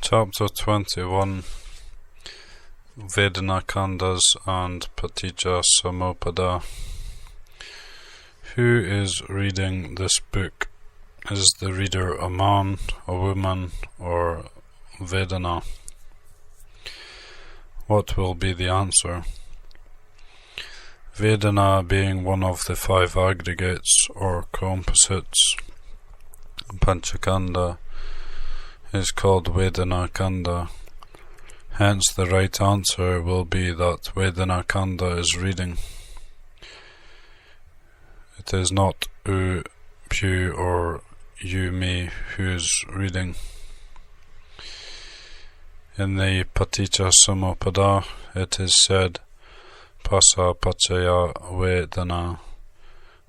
Chapter 21 Vedana Khandas and Paticcasamuppada. Who is reading this book? Is the reader a man, a woman, or Vedana? What will be the answer? Vedana being one of the five aggregates or composites, Panchakanda, is called Vedana Khanda. Hence the right answer will be that Vedana Khanda is reading. It is not U, Pu or You, Me who is reading. In the Paticcasamuppada it is said Pasa Pachaya Vedana,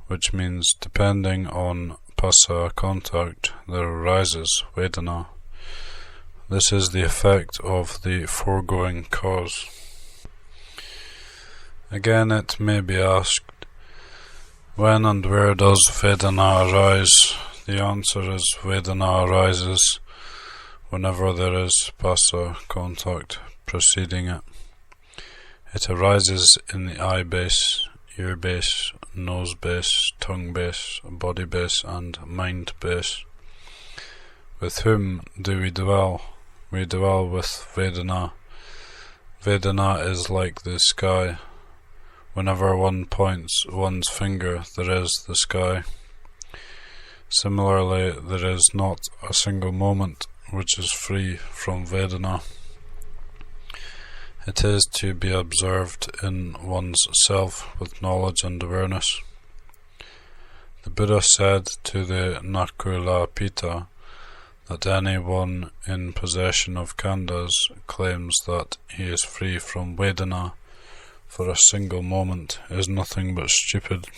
which means depending on Pasa contact there arises Vedana. This is the effect of the foregoing cause. Again, it may be asked, when and where does Vedana arise? The answer is Vedana arises whenever there is Pasa contact preceding it. It arises in the eye base, ear base, nose base, tongue base, body base, and mind base. With whom do we dwell? We dwell with Vedana. Vedana is like the sky. Whenever one points one's finger, there is the sky. Similarly, there is not a single moment which is free from Vedana. It is to be observed in one's self with knowledge and awareness. The Buddha said to the Nakulapita that anyone in possession of khandas claims that he is free from Vedana for a single moment is nothing but stupid.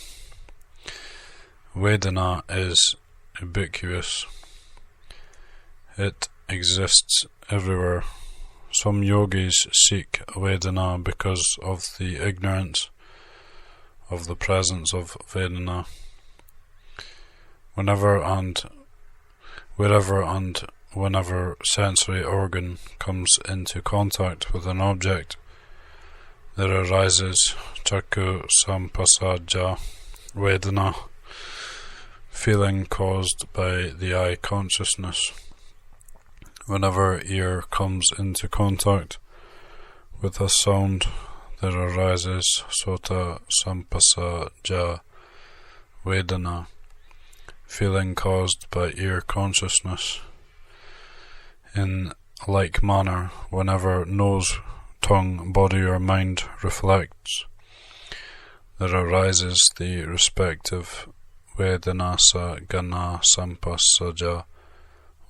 Vedana is ubiquitous. It exists everywhere. Some yogis seek Vedana because of the ignorance of the presence of Vedana. Whenever and whenever sensory organ comes into contact with an object, there arises Chakku Sampasaja Vedana, feeling caused by the eye consciousness. Whenever ear comes into contact with a sound, there arises Sota Sampasaja Vedana, feeling caused by ear consciousness. In like manner, whenever nose, tongue, body or mind reflects, there arises the respective Vedanasa Gana Sampasaja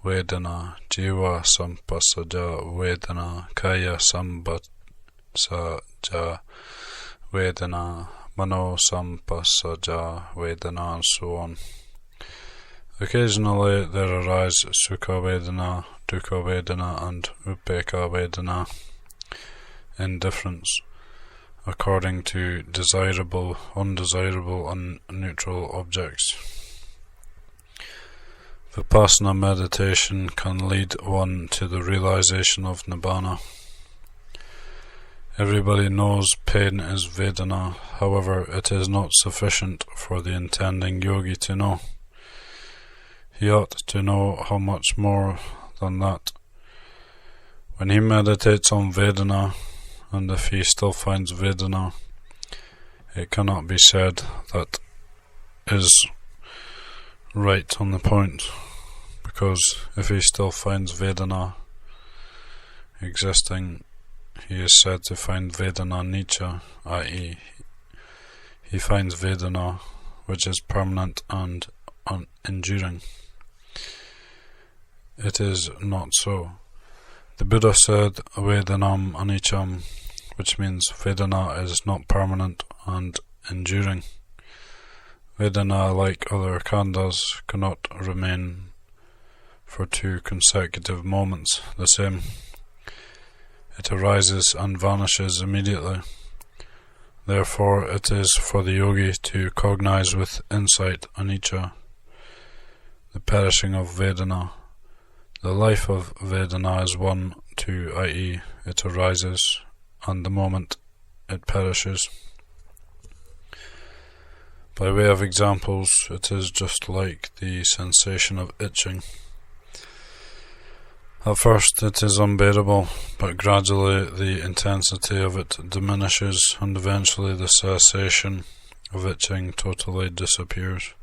Vedana, Jiva Sampasaja Vedana, Kaya Sampasaja Vedana, Mano Sampasaja Vedana, and so on. Occasionally there arise Sukha Vedana, Dukkha Vedana, and Upekkha Vedana, indifference, according to desirable, undesirable, and neutral objects. Vipassana meditation can lead one to the realization of Nibbana. Everybody knows pain is Vedana, however it is not sufficient for the intending yogi to know. He ought to know how much more than that. When he meditates on Vedana, and if he still finds Vedana, it cannot be said that is right on the point, because if he still finds Vedana existing, he is said to find Vedana Nicca, i.e. he finds Vedana which is permanent and enduring. It is not so. The Buddha said Vedanam Anicham, which means Vedana is not permanent and enduring. Vedana, like other khandas, cannot remain for 2 consecutive moments the same. It arises and vanishes immediately. Therefore it is for the yogi to cognize with insight anicca, the perishing of Vedana, The life of Vedana is one, too, i.e., it arises, and the moment it perishes. By way of examples, it is just like the sensation of itching. At first it is unbearable, but gradually the intensity of it diminishes, and eventually the cessation of itching totally disappears.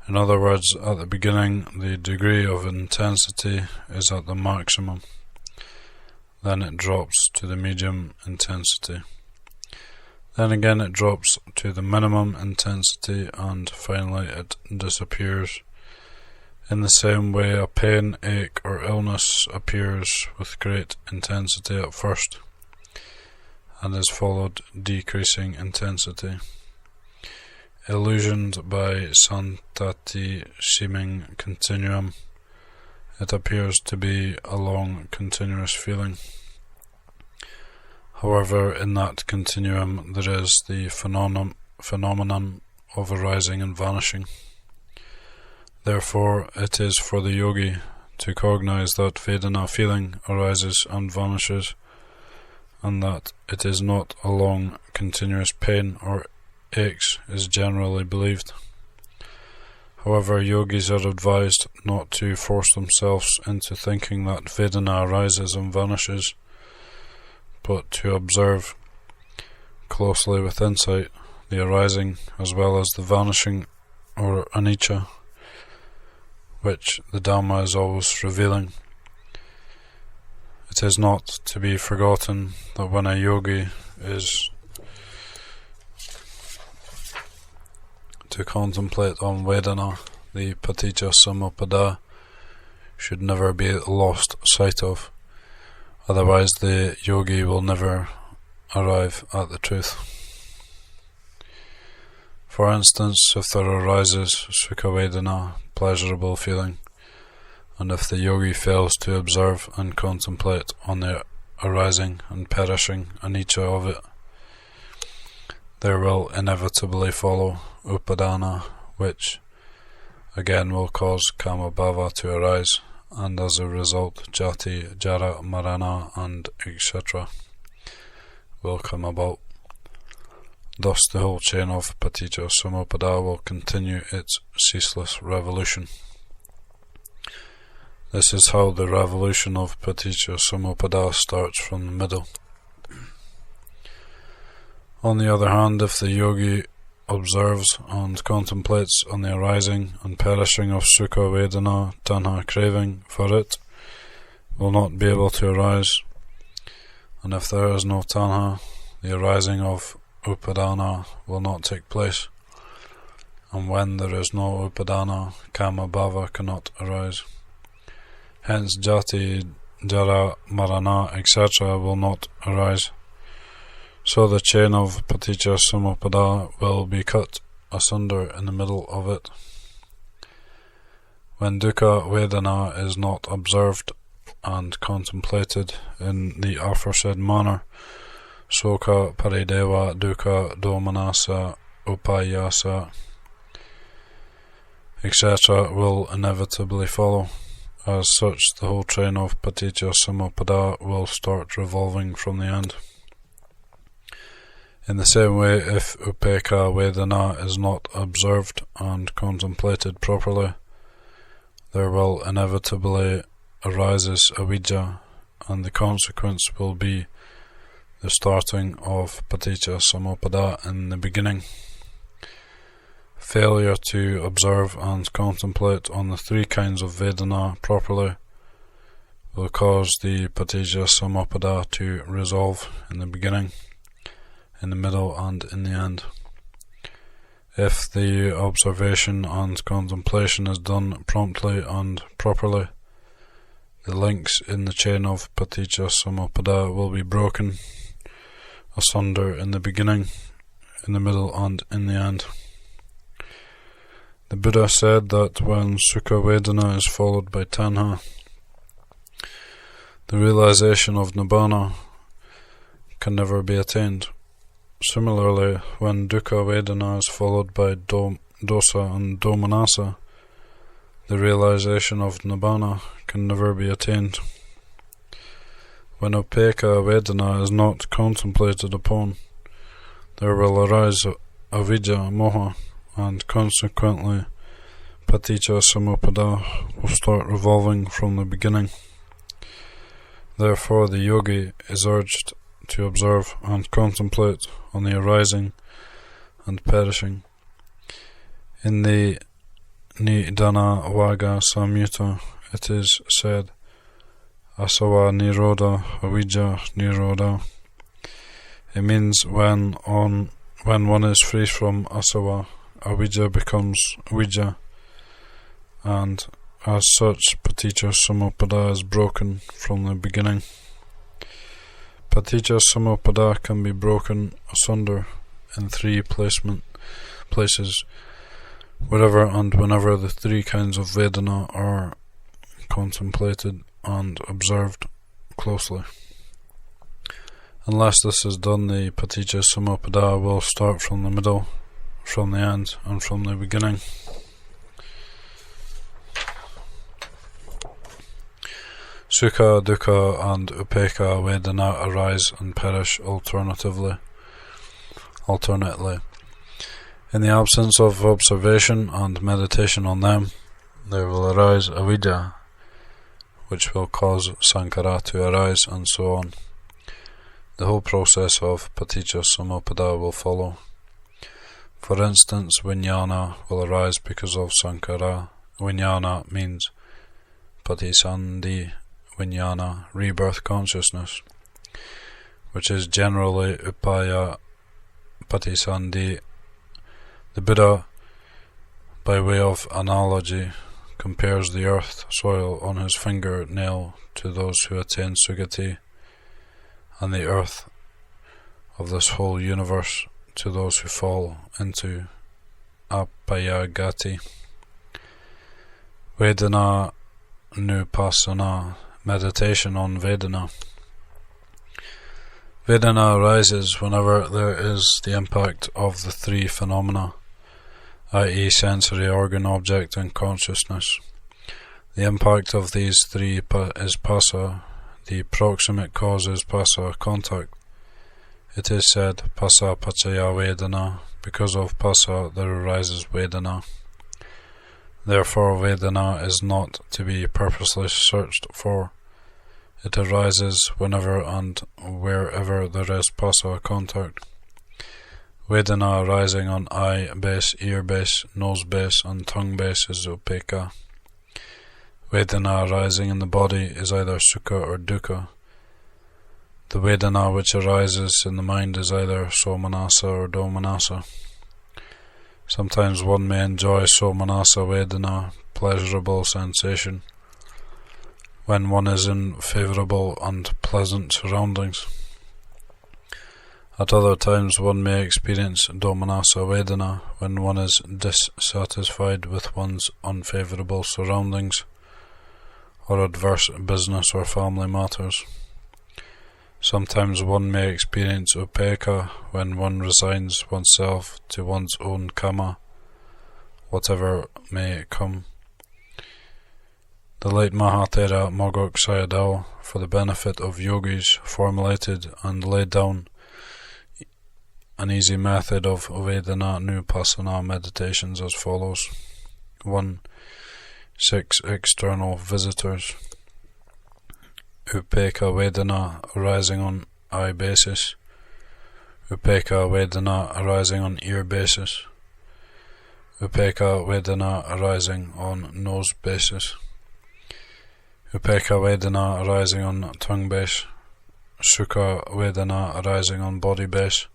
In other words, at the beginning the degree of intensity is at the maximum. Then it drops to the medium intensity. Then again it drops to the minimum intensity, and finally it disappears. In the same way, a pain, ache, or illness appears with great intensity at first, and is followed decreasing intensity. Illusioned by santati seeming continuum, it appears to be a long continuous feeling. However, in that continuum there is the phenomenon of arising and vanishing. Therefore, it is for the yogi to cognize that Vedana feeling arises and vanishes, and that it is not a long continuous pain or aches is generally believed. However, yogis are advised not to force themselves into thinking that Vedana arises and vanishes, but to observe closely with insight the arising as well as the vanishing or anicca, which the Dhamma is always revealing. It is not to be forgotten that when a yogi is to contemplate on Vedana, the Paticcasamuppada should never be lost sight of. Otherwise the yogi will never arrive at the truth. For instance, if there arises Sukha Vedana, pleasurable feeling, and if the yogi fails to observe and contemplate on the arising and perishing anicca of it, there will inevitably follow Upadana, which again will cause Kama Bhava to arise, and as a result Jati, Jara, Marana, and etc. will come about. Thus the whole chain of Paticcasamuppada will continue its ceaseless revolution. This is how the revolution of Paticcasamuppada starts from the middle. On the other hand, if the yogi observes and contemplates on the arising and perishing of Sukha Vedana, Tanha craving for it will not be able to arise, and if there is no Tanha, the arising of Upadana will not take place, and when there is no Upadana, Kama Bhava cannot arise. Hence Jati, Jara, Marana, etc. will not arise. So the chain of Paticcasamuppada will be cut asunder in the middle of it. When Dukkha Vedana is not observed and contemplated in the aforesaid manner, Soka Parideva Dukkha Domanasa Upayasa etc. will inevitably follow. As such, the whole train of Paticcasamuppada will start revolving from the end. In the same way, if Upekkha Vedana is not observed and contemplated properly, there will inevitably arises avijja, and the consequence will be the starting of Paticcasamuppada in the beginning. Failure to observe and contemplate on the three kinds of Vedana properly will cause the Paticcasamuppada to resolve in the beginning, in the middle, and in the end. If the observation and contemplation is done promptly and properly, the links in the chain of Paticcasamuppada will be broken asunder in the beginning, in the middle, and in the end. The Buddha said that when Sukha Vedana is followed by Tanha, the realization of Nibbana can never be attained. Similarly, when Dukkha Vedana is followed by Dosa and Domanasa, the realization of Nibbana can never be attained. When Upekkha Vedana is not contemplated upon, there will arise avidya, moha, and consequently Paticcasamuppada will start revolving from the beginning. Therefore the yogi is urged to observe and contemplate on the arising and perishing. In the Nidana Vaga Samyutta it is said, Asawa Nirodha, Avidya Nirodha. It means when one is free from asawa, avidya becomes vidya, and as such Paticcasamuppada is broken from the beginning. Paticcasamuppada can be broken asunder in three places, wherever and whenever the three kinds of Vedana are contemplated and observed closely. Unless this is done, the Paticcasamuppada will start from the middle, from the end, and from the beginning. Sukha, Dukkha, and Upekkha Vedana arise and perish alternately. In the absence of observation and meditation on them, there will arise avidya, which will cause sankhara to arise, and so on. The whole process of Paticcasamuppada will follow. For instance, vijnana will arise because of sankhara. Vijnana means patisandhi vijnana, rebirth consciousness, which is generally upaya patisandhi. The Buddha, by way of analogy, compares the earth soil on his fingernail to those who attain sugati, and the earth of this whole universe to those who fall into apayagati. Vedana Nupassana, meditation on Vedana. Vedana arises whenever there is the impact of the three phenomena, i.e. sensory, organ, object, and consciousness. The impact of these three is passa. The proximate cause is passa, contact. It is said, passa paccaya Vedana. Because of passa there arises Vedana. Therefore Vedana is not to be purposely searched for. It arises whenever and wherever there is passa, contact. Vedana arising on eye base, ear base, nose base, and tongue base is Upekkha. Vedana arising in the body is either sukha or dukkha. The Vedana which arises in the mind is either somanasa or domanasa. Sometimes one may enjoy somanasa Vedana, pleasurable sensation, when one is in favourable and pleasant surroundings. At other times one may experience domanasa Vedana when one is dissatisfied with one's unfavourable surroundings or adverse business or family matters. Sometimes one may experience upekkha when one resigns oneself to one's own karma, whatever may come. The late Maha Thera Mogok Sayadaw, for the benefit of yogis, formulated and laid down an easy method of Vedana Nupassana meditations as follows. 1. 6 external visitors. Upekkha Vedana arising on eye basis. Upekkha Vedana arising on ear basis. Upekkha Vedana arising on nose basis. Upekkha Vedana arising on tongue base. Sukha Vedana arising on body base.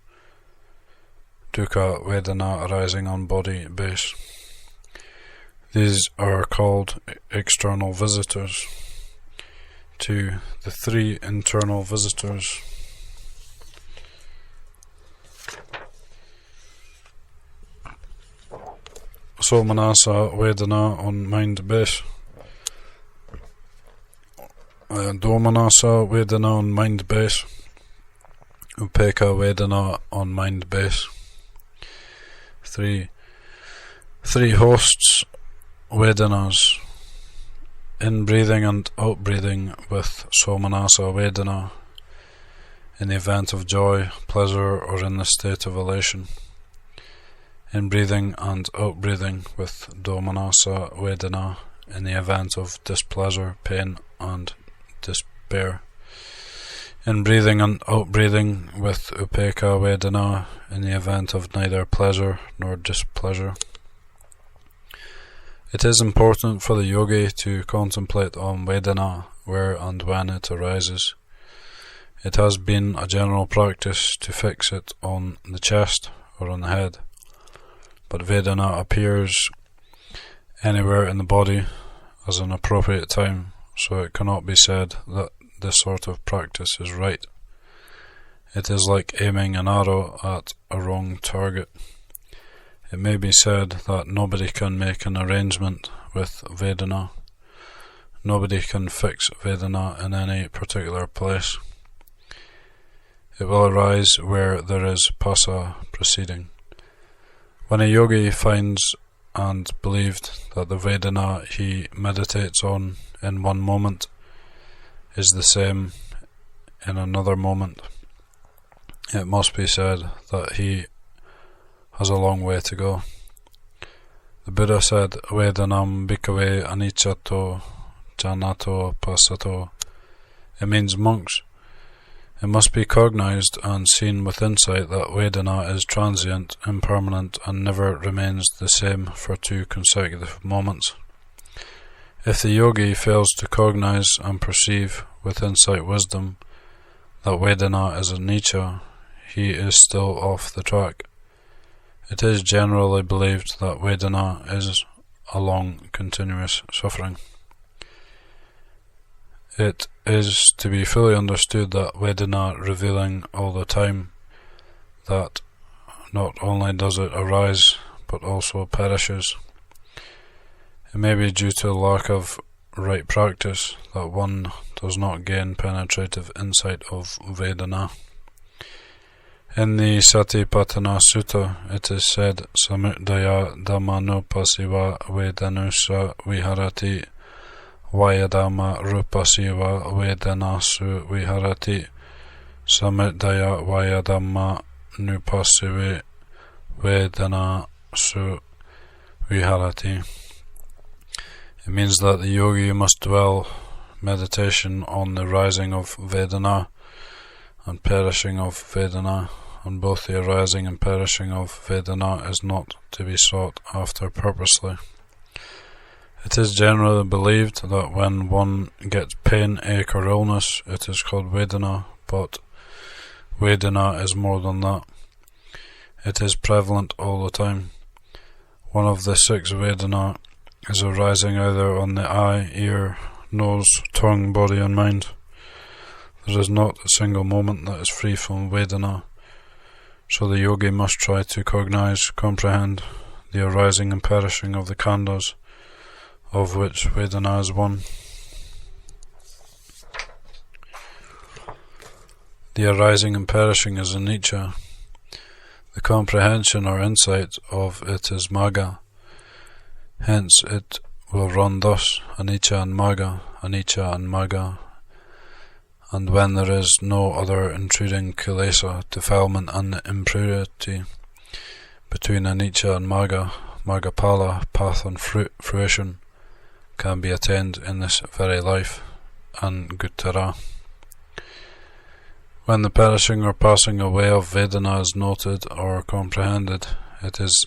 Dukkha Vedana arising on body base. These are called external visitors. 2. The 3 internal visitors. Somanasa Vedana on mind base. Domanasa Vedana on mind base. Upekkha Vedana on mind base. 3 hosts Vedanas. in-breathing and out-breathing with somanasa Vedana, in the event of joy, pleasure, or in the state of elation. In-breathing and out-breathing with domanasa Vedana, in the event of displeasure, pain, and despair. In-breathing and out-breathing with upekkha Vedana, in the event of neither pleasure nor displeasure. It is important for the yogi to contemplate on Vedana where and when it arises. It has been a general practice to fix it on the chest or on the head, but Vedana appears anywhere in the body as an appropriate time, so it cannot be said that this sort of practice is right. It is like aiming an arrow at a wrong target. It may be said that nobody can make an arrangement with Vedana. Nobody can fix Vedana in any particular place. It will arise where there is pasa proceeding. When a yogi finds and believed that the Vedana he meditates on in one moment is the same in another moment, it must be said that he has a long way to go. The Buddha said, Vedanam bhikkhave aniccato janato passato. It means, monks, it must be cognized and seen with insight that Vedana is transient, impermanent, and never remains the same for 2 consecutive moments. If the yogi fails to cognize and perceive with insight wisdom that Vedana is anicca, he is still off the track. It is generally believed that Vedana is a long, continuous suffering. It is to be fully understood that Vedana revealing all the time, that not only does it arise, but also perishes. It may be due to lack of right practice that one does not gain penetrative insight of Vedana. In the Satipatthana Sutta, it is said, Samudaya Dhammanupasiva Vedanusa Viharati Vayadama Rupasiva Vedanasu Viharati Samudaya Vayadama Nupasive Vedanasu Viharati. It means that the yogi must dwell meditation on the rising of Vedana and perishing of Vedana, and both the arising and perishing of Vedana is not to be sought after purposely. It is generally believed that when one gets pain, ache, or illness, it is called Vedana, but Vedana is more than that. It is prevalent all the time. One of the 6 Vedana is arising either on the eye, ear, nose, tongue, body, and mind. There is not a single moment that is free from Vedana, so the yogi must try to cognize, comprehend the arising and perishing of the khandhas, of which Vedana is one. The arising and perishing is anicca. The comprehension or insight of it is Magga. Hence it will run thus, anicca and Magga, anicca and Magga. And when there is no other intruding kilesa, defilement, and impurity between anicca and Magga, Maggapala, path and fruition, can be attained in this very life, and Thera. When the perishing or passing away of Vedana is noted or comprehended, it is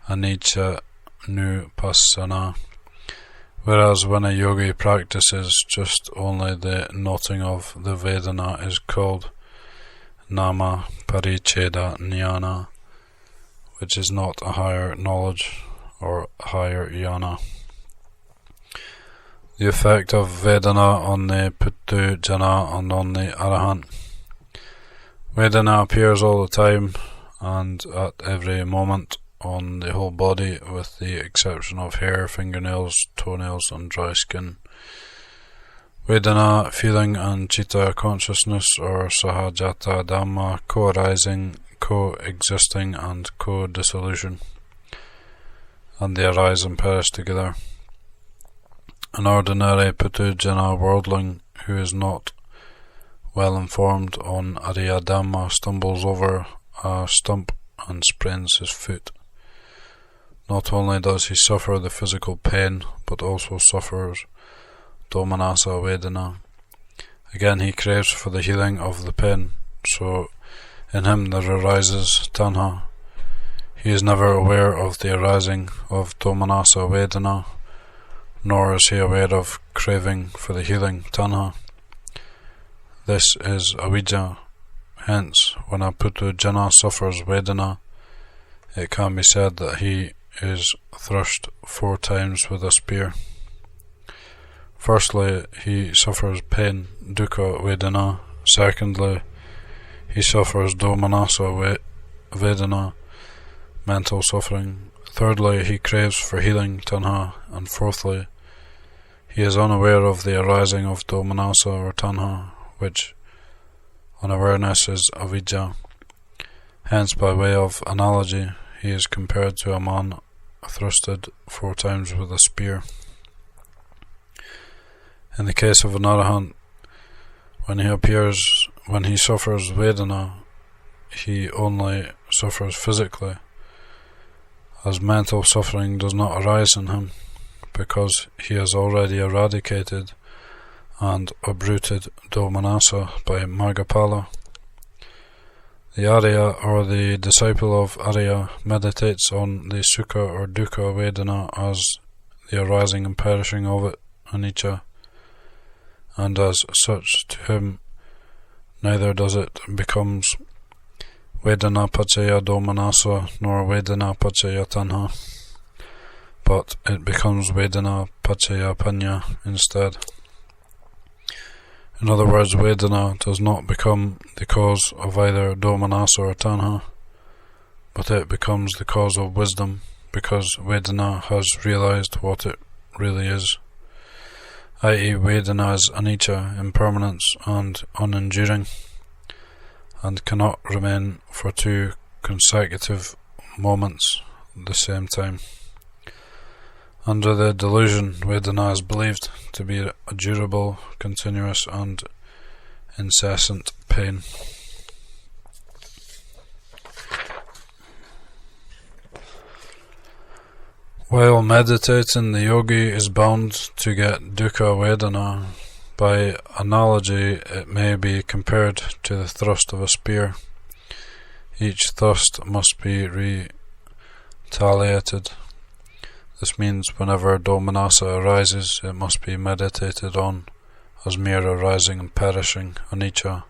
anicca nupassana. Whereas when a yogi practices just only the noting of the Vedana is called nama paricheda jnana, which is not a higher knowledge or higher jnana. The effect of Vedana on the Pittu Jana and on the Arahant. Vedana appears all the time and at every moment on the whole body, with the exception of hair, fingernails, toenails, and dry skin. Vedana, feeling, and citta, consciousness, or sahajata dhamma, co-arising, co-existing, and co-dissolution, and they arise and perish together. An ordinary Puthujjana worldling who is not well informed on Ariya Dhamma stumbles over a stump and sprains his foot. Not only does he suffer the physical pain, but also suffers domanassa vedana. Again he craves for the healing of the pain, so in him there arises tanha. He is never aware of the arising of domanassa vedana, nor is he aware of craving for the healing tanha. This is avijja. Hence, when a Puthujjana suffers vedana, it can be said that he is thrust 4 times with a spear. Firstly, he suffers pain, dukkha vedana. Secondly, he suffers domanassa vedana, mental suffering. Thirdly, he craves for healing, tanha. And fourthly, he is unaware of the arising of domanassa or tanha, which unawareness is avijja. Hence, by way of analogy, he is compared to a man thrusted 4 times with a spear. In the case of an arahant, when he suffers vedana, he only suffers physically, as mental suffering does not arise in him, because he has already eradicated and uprooted domanassa by Maggapala. The Arya, or the disciple of Arya, meditates on the sukha or dukkha vedana as the arising and perishing of it, anicca, and as such to him neither does it becomes vedana paccaya domanassa nor vedana paccaya tanha, but it becomes vedana paccaya panya instead. In other words, vedana does not become the cause of either domanassa or tanha, but it becomes the cause of wisdom, because vedana has realized what it really is, i.e. vedana is anicca, impermanence and unenduring, and cannot remain for 2 consecutive moments at the same time. Under the delusion, vedana is believed to be a durable, continuous and incessant pain. While meditating, the yogi is bound to get dukkha vedana. By analogy, it may be compared to the thrust of a spear. Each thrust must be retaliated. This means whenever domanassa arises, it must be meditated on as mere arising and perishing, anicca.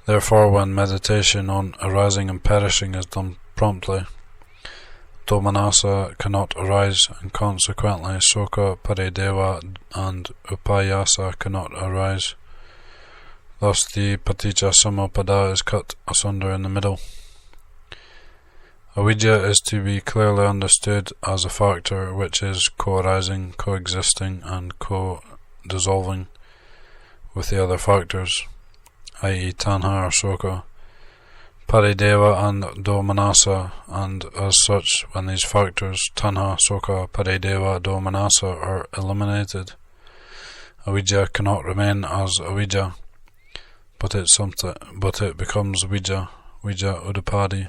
Therefore, when meditation on arising and perishing is done promptly, domanassa cannot arise, and consequently sokha, parideva and upayasa cannot arise. Thus the Paticcasamuppada is cut asunder in the middle. Avijja is to be clearly understood as a factor which is co-arising, coexisting and co-dissolving with the other factors, i.e. tanha or sokha, parideva and domanassa, and as such, when these factors tanha, sokha, parideva, domanassa are eliminated, avijja cannot remain as avijja, but it becomes vijja udapadi.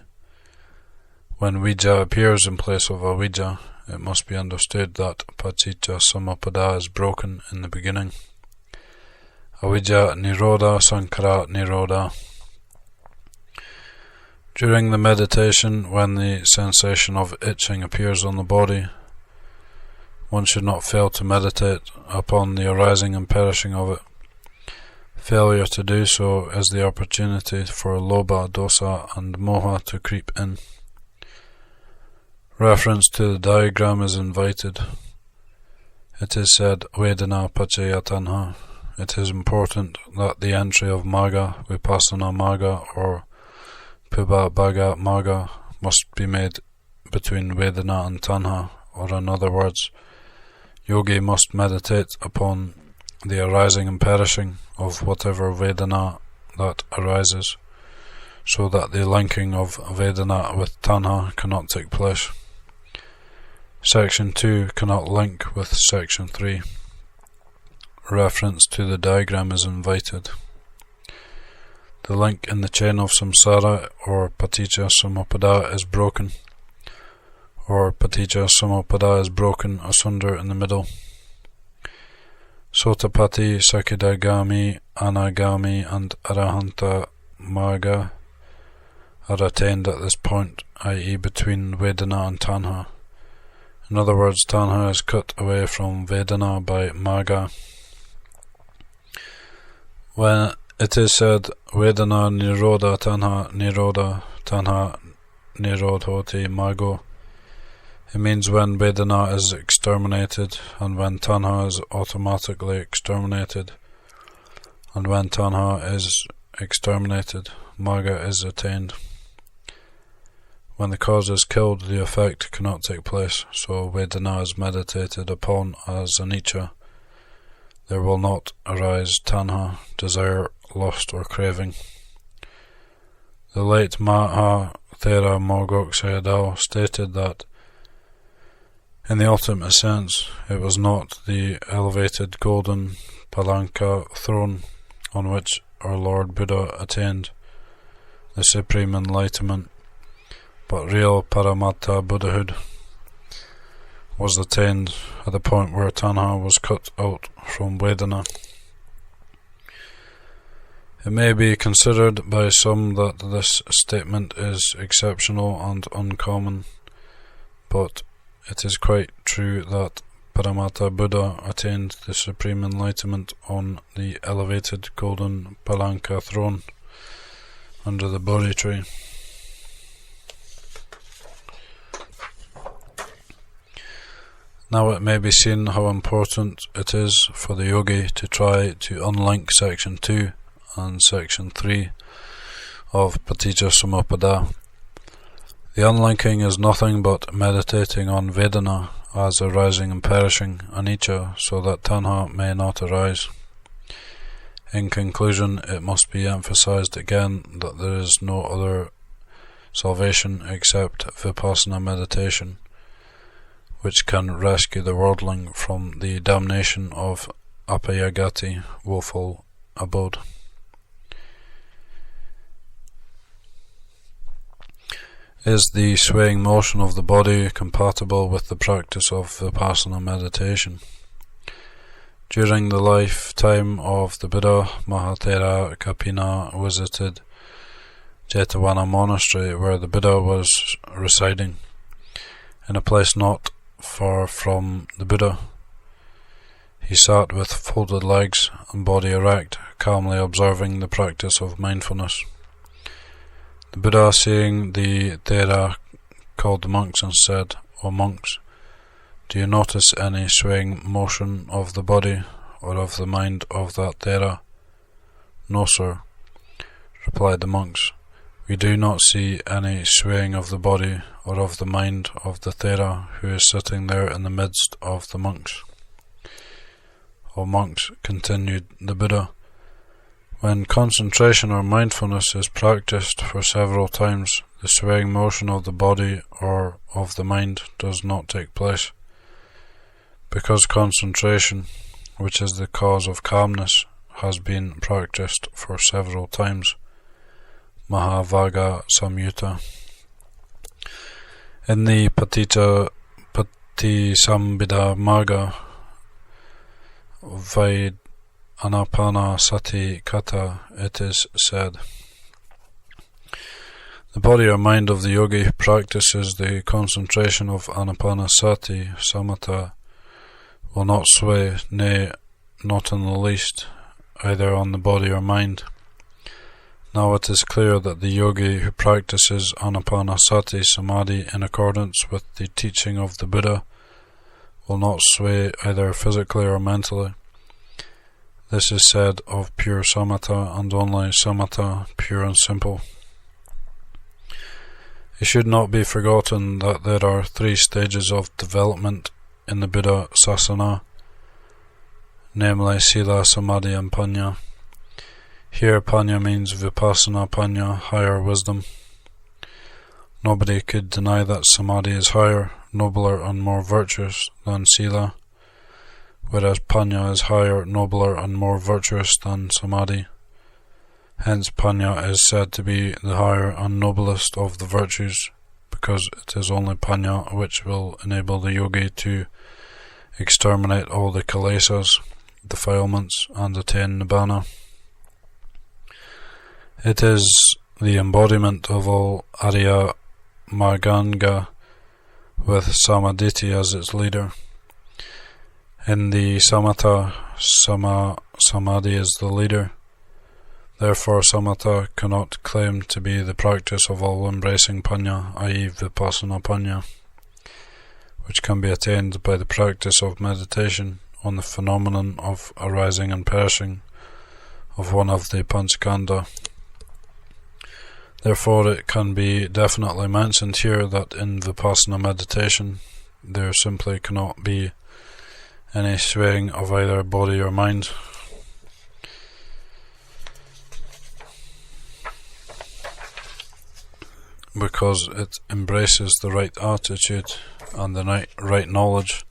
When vijja appears in place of avijja, it must be understood that Paticcasamuppada is broken in the beginning. Avijja nirodha sankara nirodha. During the meditation, when the sensation of itching appears on the body, one should not fail to meditate upon the arising and perishing of it. Failure to do so is the opportunity for lobha, dosa and moha to creep in. Reference to the diagram is invited. It is said, Vedana paccaya tanha. It is important that the entry of Magga, Vipassana Magga or Pubabhaga Magga must be made between Vedana and Tanha, or in other words, yogi must meditate upon the arising and perishing of whatever Vedana that arises, so that the linking of Vedana with Tanha cannot take place. Section 2 cannot link with Section 3. Reference to the diagram is invited. The link in the chain of samsara or Paticcasamuppada is broken, or Paticcasamuppada is broken asunder in the middle. Sotapatti, Sakidagami, Anagami and Arahanta Marga are attained at this point, i.e. between Vedana and Tanha. In other words, Tanha is cut away from Vedana by Marga. When it is said Vedana Nirodha Tanha Nirodhoti Margo, it means when Vedana is exterminated and when Tanha is automatically exterminated, and when Tanha is exterminated, Marga is attained. When the cause is killed, the effect cannot take place, so Vedana is meditated upon as anicca. There will not arise Tanha, desire, lust or craving. The late Maha, Thera, Mogok, Sayadaw stated that in the ultimate sense, it was not the elevated golden palanka throne on which our Lord Buddha attained the supreme enlightenment, but real Paramatta Buddhahood was attained at the point where Tanha was cut out from Vedana. It may be considered by some that this statement is exceptional and uncommon, but it is quite true that Paramatta Buddha attained the supreme enlightenment on the elevated golden palanka throne under the Bodhi tree. Now it may be seen how important it is for the yogi to try to unlink Section 2 and Section 3 of Paticcasamuppada. The unlinking is nothing but meditating on Vedana as arising and perishing anicca, so that Tanha may not arise. In conclusion, it must be emphasized again that there is no other salvation except Vipassana meditation, which can rescue the worldling from the damnation of apayagati, woeful abode. Is the swaying motion of the body compatible with the practice of Vipassana meditation? During the lifetime of the Buddha, Maha Thera Kapina visited Jetavana monastery where the Buddha was residing, in a place not far from the Buddha. He sat with folded legs and body erect, calmly observing the practice of mindfulness. The Buddha, seeing the Thera, called the monks and said, "O monks, do you notice any swaying motion of the body or of the mind of that Thera?" "No, sir," replied the monks. "We do not see any swaying of the body or of the mind of the Thera who is sitting there in the midst of the monks." "O monks," continued the Buddha, "when concentration or mindfulness is practiced for several times, the swaying motion of the body or of the mind does not take place, because concentration, which is the cause of calmness, has been practiced for several times." Maha Samyutta. In the Paticcasamuppada Marga, Anapana Sati Kata, it is said, the body or mind of the yogi who practices the concentration of Anapanasati Samatha will not sway, nay, not in the least, either on the body or mind. Now it is clear that the yogi who practices Anapanasati Samadhi in accordance with the teaching of the Buddha will not sway either physically or mentally. This is said of pure samatha and only samatha, pure and simple. It should not be forgotten that there are 3 stages of development in the Buddha Sasana, namely Sila, Samadhi and Panya. Here Panya means Vipassana Panya, higher wisdom. Nobody could deny that Samadhi is higher, nobler and more virtuous than Sila, whereas Panya is higher, nobler and more virtuous than Samadhi. Hence Panya is said to be the higher and noblest of the virtues, because it is only Panya which will enable the yogi to exterminate all the kilesas, defilements, and attain Nibbana. It is the embodiment of all Arya Marganga, with Samadhi as its leader. In the Samatha, Samadhi is the leader. Therefore Samatha cannot claim to be the practice of all-embracing Panya, i.e. Vipassana Panya, which can be attained by the practice of meditation on the phenomenon of arising and perishing of one of the Panchakanda. Therefore it can be definitely mentioned here that in Vipassana meditation there simply cannot be any swaying of either body or mind, because it embraces the right attitude and the right knowledge.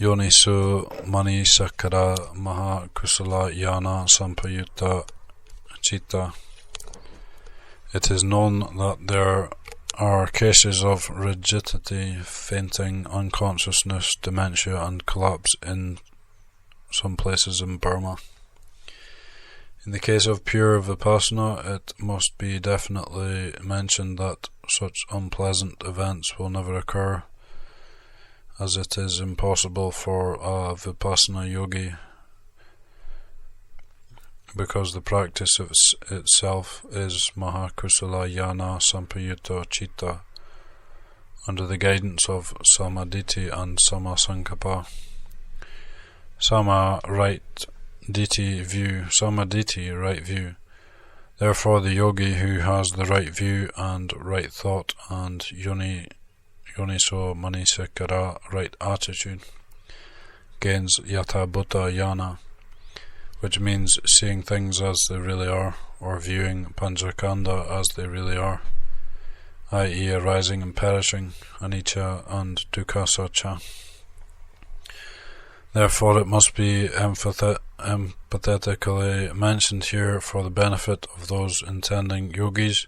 Yonisu Manisakara Maha Kusala Yana Sampayutta Chitta. It is known that there are cases of rigidity, fainting, unconsciousness, dementia, and collapse in some places in Burma. In the case of pure Vipassana, it must be definitely mentioned that such unpleasant events will never occur, as it is impossible for a Vipassana yogi, because the practice itself is Maha Kusala Yana Sampayutta Chitta, under the guidance of Samadhi and Samasankappa. Sama, right Diti view, Samadhi, right view. Therefore the yogi who has the right view and right thought and Yoniso Manisikara, right attitude, gains Yata Bhuta Yana, which means seeing things as they really are, or viewing Panchakanda as they really are, i.e. arising and perishing, anicca and dukkha. Therefore it must be emphatically mentioned here for the benefit of those intending yogis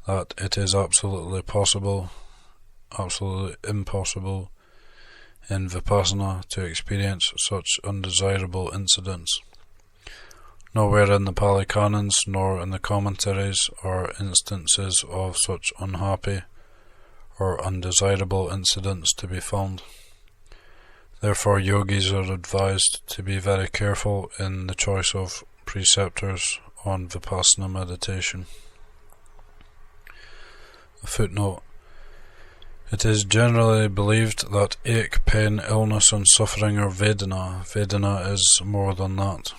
that it is absolutely impossible in Vipassana to experience such undesirable incidents. Nowhere in the Pali Canons nor in the commentaries are instances of such unhappy or undesirable incidents to be found. Therefore yogis are advised to be very careful in the choice of preceptors on Vipassana meditation. A footnote. It is generally believed that ache, pain, illness and suffering are Vedana. Vedana is more than that.